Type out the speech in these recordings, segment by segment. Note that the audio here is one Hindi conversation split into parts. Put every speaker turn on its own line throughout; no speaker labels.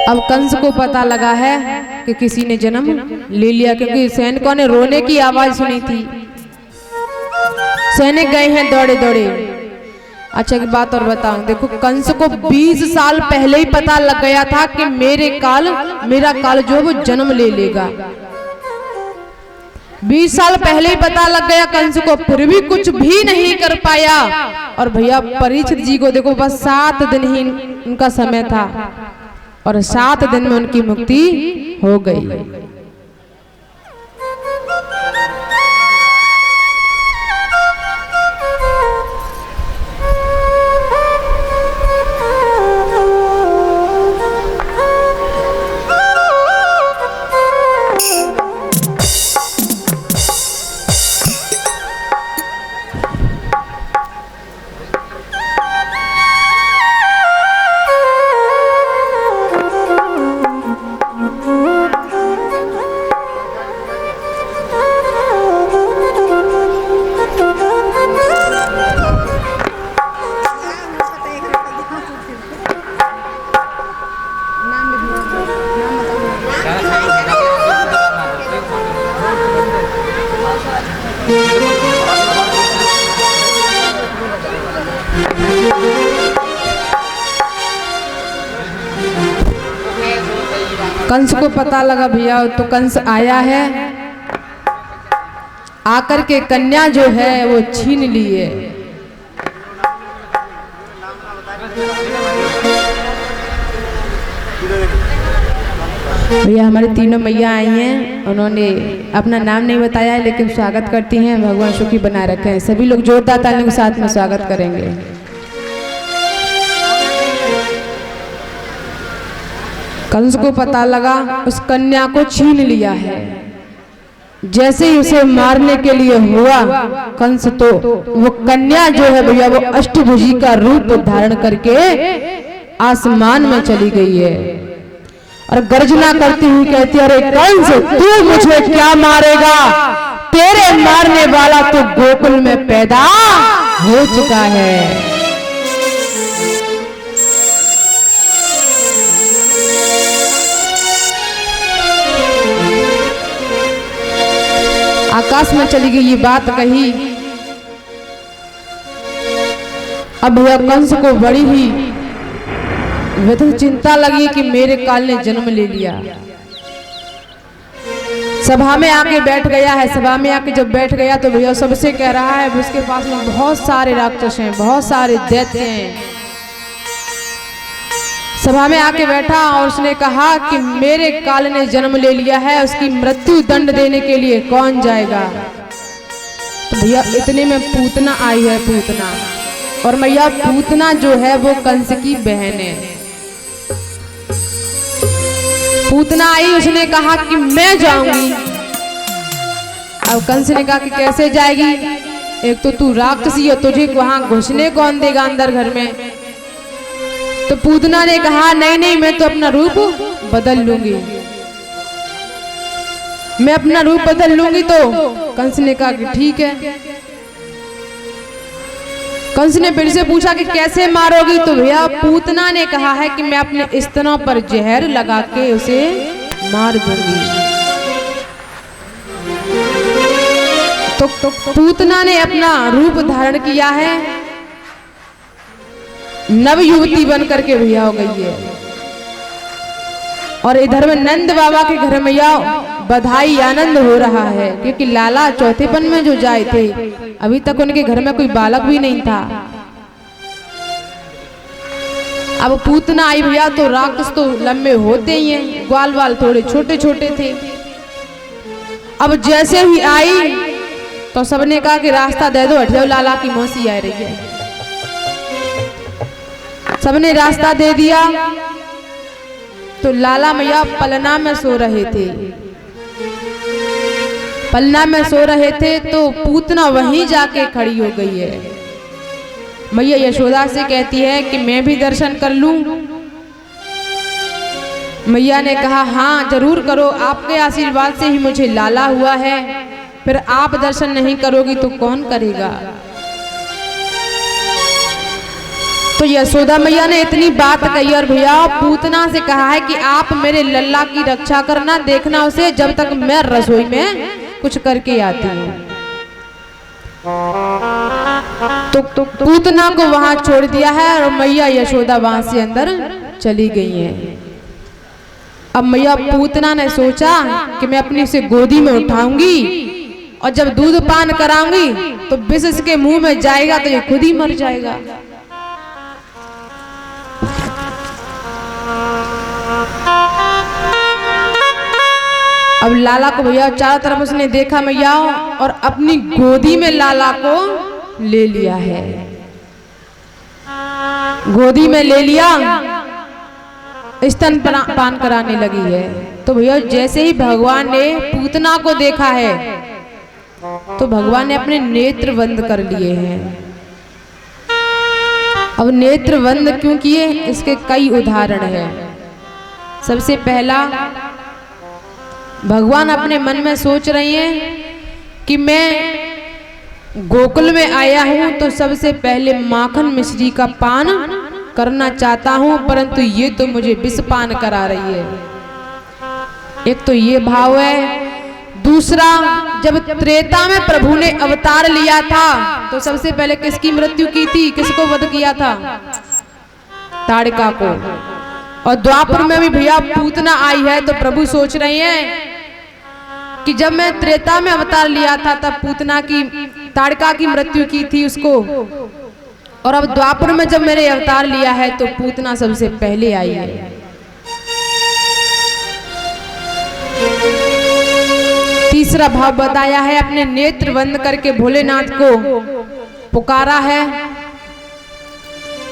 अब कंस को पता लगा है कि किसी ने जन्म ले लिया, क्योंकि सैनिकों ने रोने की आवाज सुनी थी। सैनिक गए हैं दौड़े दौड़े। अच्छा की बात और बताऊं, देखो कंस को 20 साल पहले ही पता लग गया था कि मेरा काल जो है वो जन्म ले लेगा। 20 साल पहले ही पता लग गया कंस को, फिर भी कुछ भी नहीं कर पाया। और भैया परीक्षित जी को देखो बस 7 दिन ही उनका समय था और 7 दिन में उनकी मुक्ति हो गई। कंस को पता लगा भैया, तो कंस आया है, आकर के कन्या जो है वो छीन ली है। भैया हमारी तीनों मैया आई हैं, उन्होंने अपना नाम नहीं बताया है लेकिन स्वागत करती हैं। भगवान सुखी बनाए रखे हैं। सभी लोग जोरदार तालियों के साथ में स्वागत करेंगे। कंस को पता लगा उस कन्या को छीन लिया है। जैसे ही उसे मारने के लिए हुआ कंस, तो वो कन्या जो है भैया वो अष्टभुजी का रूप धारण करके आसमान में चली गई है और गर्जना करती हुई कहती है, अरे कंस तू मुझे क्या मारेगा? तेरे मारने वाला तो गोकुल में पैदा हो चुका है। आकाश में चली गई ये बात कही। अब भैया कंस को बड़ी ही व्यथित चिंता लगी कि मेरे काल ने जन्म ले लिया। सभा में आके बैठ गया है। सभा में आके जब बैठ गया तो भैया सबसे कह रहा है, उसके पास में बहुत सारे राक्षस हैं, बहुत सारे दैत्य हैं। सभा में आके बैठा और उसने कहा कि मेरे काल ने जन्म ले लिया है, उसकी मृत्यु दंड देने के लिए कौन जाएगा? तो भैया इतने में पूतना आई है, पूतना। और मैया पूतना जो है वो कंस की बहन है। पूतना आई, उसने कहा कि मैं जाऊंगी। अब कंस ने कहा कि कैसे जाएगी? एक तो तू राक्षसी है, तुझे वहां घुसने कौन देगा अंदर घर में? तो पूतना ने कहा नहीं नहीं, मैं तो अपना रूप बदल लूंगी, मैं अपना रूप बदल लूंगी। तो कंस ने कहा कि ठीक है। कंस ने फिर से पूछा कि कैसे मारोगी? तो भैया पूतना ने कहा है कि मैं अपने स्तनों पर जहर लगा के उसे मार दूंगी। तो पूतना ने अपना रूप धारण किया है, नव युवती बन करके भैया हो गई है। और इधर में नंद बाबा के घर में या बधाई आनंद हो रहा है, क्योंकि लाला चौथेपन में जो जाए थे, अभी तक उनके घर में कोई बालक भी नहीं था। अब पूतना आई भैया, तो राक्षस तो लंबे होते ही हैं, ग्वाल वाल थोड़े छोटे छोटे थे। अब जैसे ही आई तो सबने कहा कि रास्ता दे दो, हट जाओ, लाला की मौसी आ रही है। सबने रास्ता दे दिया। तो लाला मैया पलना में सो रहे थे। पलना में सो रहे थे तो पूतना वहीं जाके खड़ी हो गई है। मैया यशोदा से कहती है कि मैं भी दर्शन कर लूं। मैया ने कहा हाँ जरूर करो, आपके आशीर्वाद से ही मुझे लाला हुआ है, फिर आप दर्शन नहीं करोगी तो कौन करेगा। तो यशोदा मैया ने इतनी बात कही और भैया पूतना से कहा है कि आप मेरे लल्ला की रक्षा करना, देखना उसे जब तक मैं रसोई में कुछ करके आती हूँ। तो पूतना को वहां छोड़ दिया है और मैया यशोदा वहां से अंदर चली गई है। अब मैया पूतना ने सोचा कि मैं अपनी उसे गोदी में उठाऊंगी और जब दूध पान कराऊंगी तो विष इसके मुंह में जाएगा तो ये खुद ही मर जाएगा। अब लाला को भैया चारों तरफ उसने देखा मैया और अपनी गोदी में लाला को ले लिया है, गोदी में ले लिया, स्तन पान कराने लगी है। तो भैया जैसे ही भगवान ने पूतना को देखा है तो भगवान ने अपने नेत्र बंद कर लिए हैं। अब नेत्र बंद क्यों किए, इसके कई उदाहरण हैं। सबसे पहला, भगवान अपने मन में सोच रही हैं कि मैं गोकुल में आया हूं तो सबसे पहले माखन मिश्री का पान करना चाहता हूं, परंतु ये तो मुझे विष पान करा रही है। एक तो ये भाव है। दूसरा, जब त्रेता में प्रभु ने अवतार लिया था तो सबसे पहले किसकी मृत्यु की थी, किसको वध किया था, ताड़का को। और द्वापर में भी भैया पूतना आई है तो प्रभु सोच रहे हैं कि जब मैं त्रेता में अवतार लिया था तब पूतना की, ताड़का की मृत्यु की थी उसको, और अब द्वापर में जब मैंने अवतार लिया है तो पूतना सबसे पहले आई है। तीसरा भाव बताया है, अपने नेत्र बंद करके भोलेनाथ को पुकारा है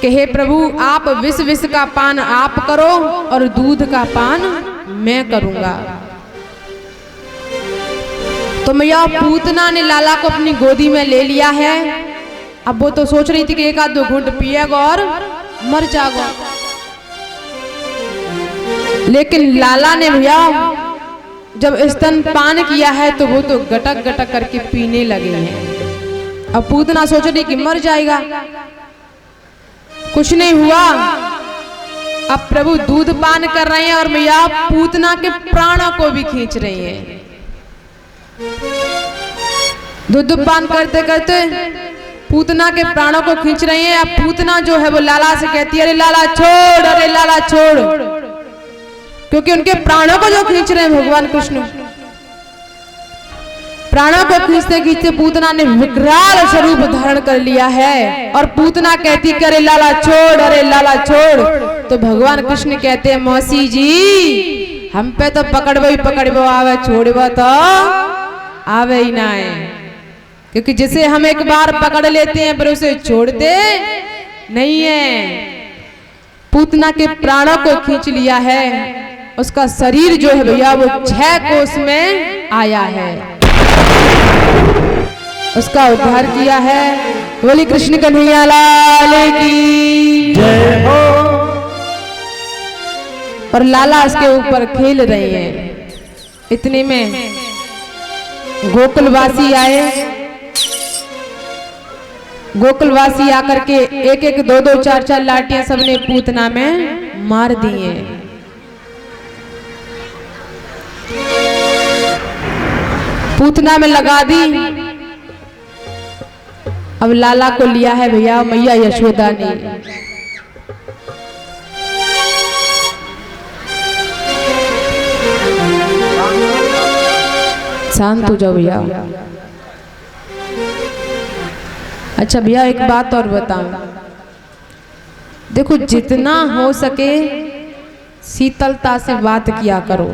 कि हे प्रभु आप विष का पान आप करो और दूध का पान मैं करूंगा। तो मैया पूतना ने लाला को अपनी गोदी में ले लिया है। अब वो तो सोच रही थी कि एक आध दो घूंट पिएगा और मर जाएगा, लेकिन लाला ने भैया जब स्तन पान किया है तो वो तो गटक गटक करके पीने लगे हैं। अब पूतना सोच रही कि मर जाएगा, कुछ नहीं हुआ। अब प्रभु दूध पान कर रहे हैं और मैया पूतना के प्राणों को भी खींच रही हैं। दूध पान करते करते पूतना के प्राणों को खींच रही हैं। अब पूतना जो है वो लाला से कहती है, अरे लाला छोड़, अरे लाला छोड़, क्योंकि उनके प्राणों को जो खींच रहे हैं भगवान कृष्ण। प्राणों को खींचते खींचते पूतना ने विकराल स्वरूप धारण कर लिया है और पूतना कहती कि अरे लाला छोड़, अरे लाला छोड़। तो भगवान कृष्ण कहते हैं, मौसी जी हम पे तो पकड़बो आवे, छोड़बो तो आवे ही ना है, क्योंकि जिसे हम एक बार पकड़ लेते हैं पर उसे छोड़ते नहीं है। पूतना के प्राणों को खींच लिया है, उसका शरीर जो है भैया वो 6 कोस में आया है, उसका उद्धार किया है। बोली कृष्ण कन्हैया लाल की जय हो। और लाला उसके ऊपर खेल रहे हैं। इतने में गोकुलवासी आए। गोकुलवासी आकर के एक एक दो दो चार चार लाठियां सबने पूतना में मार दी हैं। पूतना में लगा दी। अब लाला को लिया है भैया मैया यशोदा ने। शांत हो जाओ भैया। अच्छा भैया एक बात और बताऊं, देखो जितना हो सके शीतलता से बात किया करो।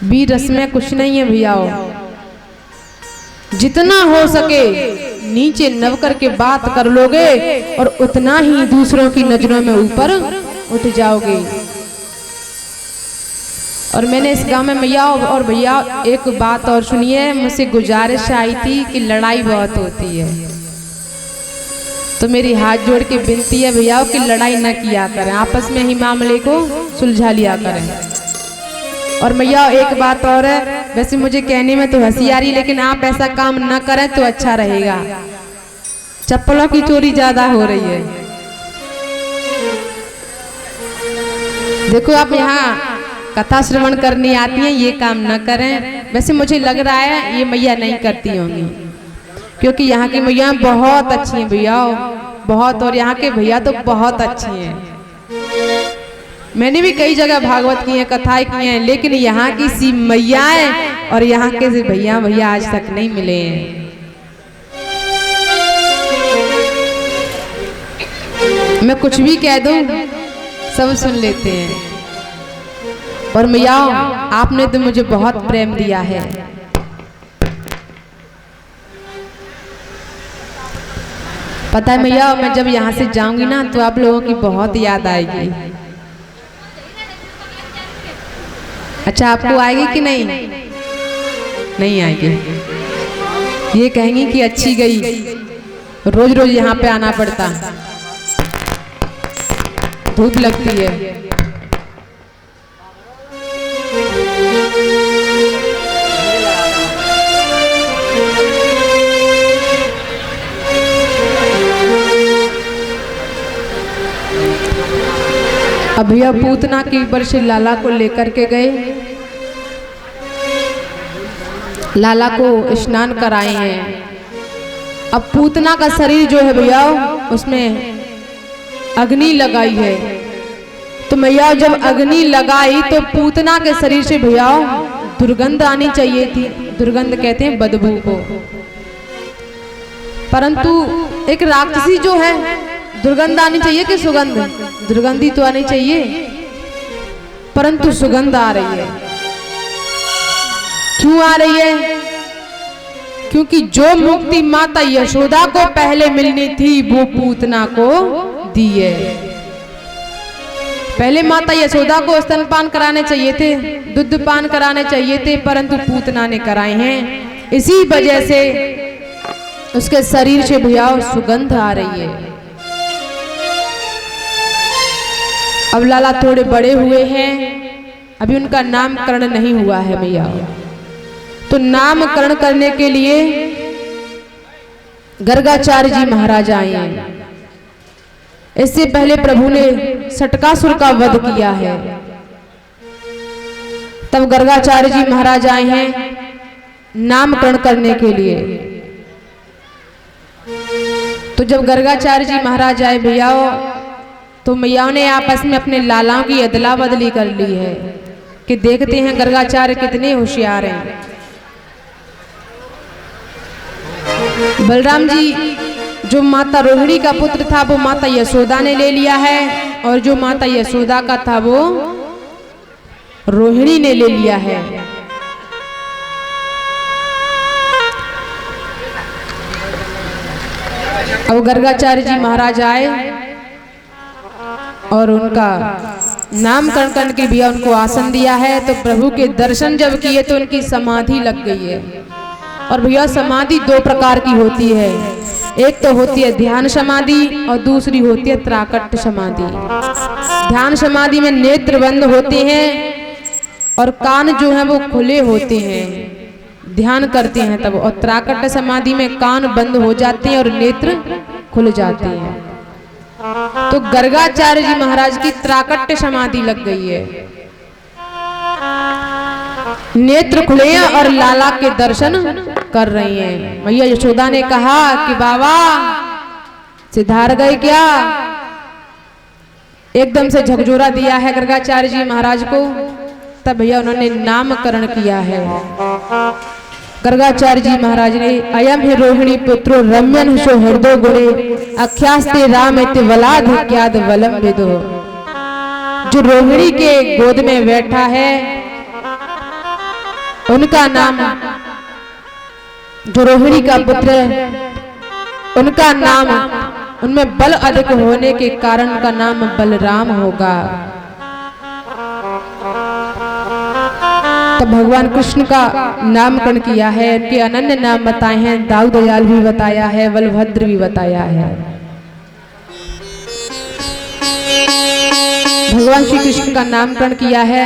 वीर रस में कुछ नहीं है भैया, जितना हो सके नीचे नव करके बात कर लोगे और उतना ही दूसरों की नजरों में ऊपर उठ जाओगे। और मैंने इस गांव में मैया और भैया एक बात और सुनिए, मुझसे गुजारिश आई थी कि लड़ाई बहुत होती है, तो मेरी हाथ जोड़ के विनती है भैया कि लड़ाई न किया करें, आपस में ही मामले को सुलझा लिया करें। और भैया एक बात और है, वैसे मुझे कहने में तो हंसी आ रही, लेकिन आप ऐसा काम न करें तो अच्छा रहेगा। चप्पलों की चोरी ज्यादा हो रही है। देखो आप यहाँ कथा श्रवण करनी आती है, ये काम न करें। वैसे मुझे लग रहा है ये मैया नहीं करती होंगी, क्योंकि यहाँ की मैया बहुत अच्छी हैं भैया, बहुत। और यहाँ के भैया तो बहुत अच्छे हैं। मैंने भी कई जगह भागवत की हैं, कथाएं की हैं, लेकिन यहाँ की सी मैयाएं और यहाँ के भैया आज तक नहीं मिले हैं। मैं कुछ भी कह दूं सब सुन लेते हैं। और मैया आपने तो मुझे बहुत प्रेम दिया है। पता है मैया, मैं जब यहाँ से जाऊंगी ना तो आप लोगों की बहुत याद आएगी। अच्छा, आपको आएगी कि नहीं? नहीं आएगी। ये कहेंगी कि अच्छी गई, रोज रोज यहाँ पे आना पड़ता, धूप लगती है। अब भैया पूतना के ऊपर से लाला को लेकर के गए, लाला को स्नान कराए हैं। अब पूतना का शरीर जो है भैया उसमें अग्नि लगाई है। तो मैया जब अग्नि लगाई तो पूतना के शरीर से भैया दुर्गंध आनी चाहिए थी। दुर्गंध कहते हैं बदबू को, परंतु एक राक्षसी जो है, दुर्गंध आनी चाहिए कि सुगंध? दुर्गंधी तो आनी चाहिए, परंतु सुगंध आ रही है। क्यों आ रही है? क्योंकि जो मुक्ति माता यशोदा को पहले मिलनी थी वो पूतना को दी है। पहले माता यशोदा को स्तनपान कराने चाहिए थे, दूध पान कराने चाहिए थे, परंतु पूतना ने कराए हैं। इसी वजह से उसके शरीर से भैया सुगंध आ रही है। अब लाला थोड़े बड़े हुए हैं, अभी उनका नामकरण नहीं हुआ है भैया। तो नामकरण करने के लिए गर्गाचार्य जी महाराज आए हैं। इससे पहले प्रभु ने सटकासुर का वध किया है। तब गर्गाचार्य जी महाराज आए हैं नामकरण करने के लिए। तो जब गर्गाचार्य जी महाराज आए भैया, तो मैयाओं ने आपस में अपने लालाओं की अदला बदली कर ली है कि देखते हैं गर्गाचार्य कितने होशियार हैं। बलराम जी जो माता रोहिणी का पुत्र था वो माता यशोदा ने ले लिया है, और जो माता यशोदा का था वो रोहिणी ने ले लिया है। अब गर्गाचार्य जी महाराज आए और उनका नामकरण करने के भैया उनको आसन दिया है। तो प्रभु के दर्शन जब किए तो उनकी समाधि लग गई है। और भैया समाधि दो प्रकार की होती है, एक तो होती है ध्यान समाधि और दूसरी होती है त्राकट्य समाधि। ध्यान समाधि में नेत्र बंद होते हैं और कान जो है वो खुले होते हैं, ध्यान करते हैं तब। और त्राकट्य समाधि में कान बंद हो जाते हैं और नेत्र खुल जाते हैं। तो गर्गाचार्य जी महाराज की त्राकट्य समाधि लग गई है, नेत्र खुले हैं और लाला के दर्शन कर रही हैं। मैया यशोदा ने कहा कि बाबा सिधार गए क्या? एकदम से झकझोरा दिया है गर्गाचार्य जी महाराज को। तब भैया उन्होंने नामकरण किया है। गर्गाचार्य जी महाराज ने अयम ही रोहिणी पुत्रो रम्यन सो हृदय गुणे अख्यास्ते राम इति वलाद क्याद वलम विदो। जो रोहिणी के गोद में बैठा है उनका नाम, जो रोहिणी का पुत्र है उनका नाम, उनमें बल अधिक होने के कारण उनका नाम बलराम होगा। तो भगवान कृष्ण का नामकरण किया है, उनके अनन्य नाम बताए हैं, दाऊ दयाल भी बताया है, बलभद्र भी बताया है। भगवान श्री कृष्ण का नामकरण किया है।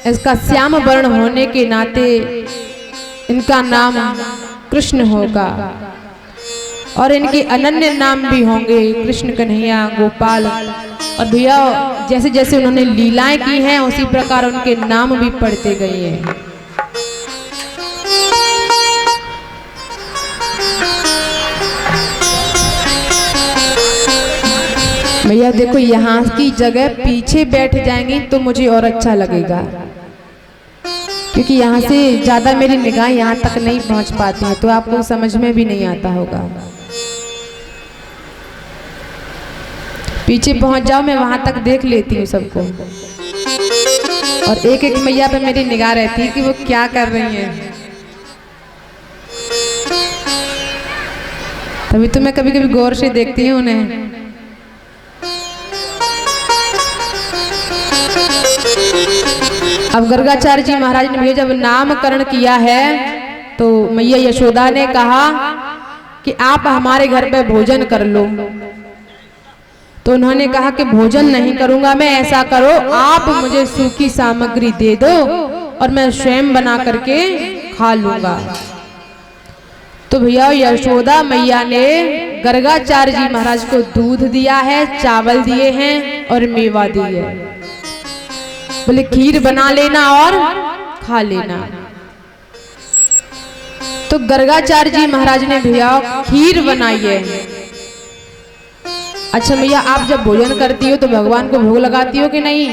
इसका श्याम वर्ण होने के नाते इनका नाम कृष्ण होगा और इनके अनन्य नाम भी होंगे कृष्ण, कन्हैया, गोपाल, और भैया जैसे जैसे उन्होंने लीलाएं की हैं उसी प्रकार उनके नाम भी पढ़ते गए हैं। भैया देखो यहाँ की जगह पीछे बैठ जाएंगी तो मुझे और अच्छा लगेगा, क्योंकि यहाँ से ज्यादा मेरी निगाह यहाँ तक नहीं पहुँच पाती है, तो आपको समझ में भी नहीं आता होगा। पीछे पहुँच जाओ, मैं वहां तक देख लेती हूँ सबको, और एक एक मैया पे मेरी निगाह रहती है कि वो क्या कर रही हैं। तभी तो मैं कभी कभी गौर से देखती हूँ उन्हें। अब गर्गाचार्य जी महाराज ने भैया जब नामकरण किया है तो मैया यशोदा ने कहा कि आप हमारे घर पे भोजन कर लो। तो उन्होंने कहा कि भोजन नहीं करूंगा मैं, ऐसा करो आप मुझे सूखी सामग्री दे दो और मैं स्वयं बना करके खा लूंगा। तो भैया यशोदा मैया ने गर्गाचार्य जी महाराज को दूध दिया है, चावल दिए हैं और मेवा दिए है। बोले खीर बना लेना और खा लेना। तो गर्गाचार्य जी महाराज ने भैया खीर बनाई है। अच्छा भैया आप जब भोजन करती हो तो भगवान को भोग लगाती हो कि नहीं?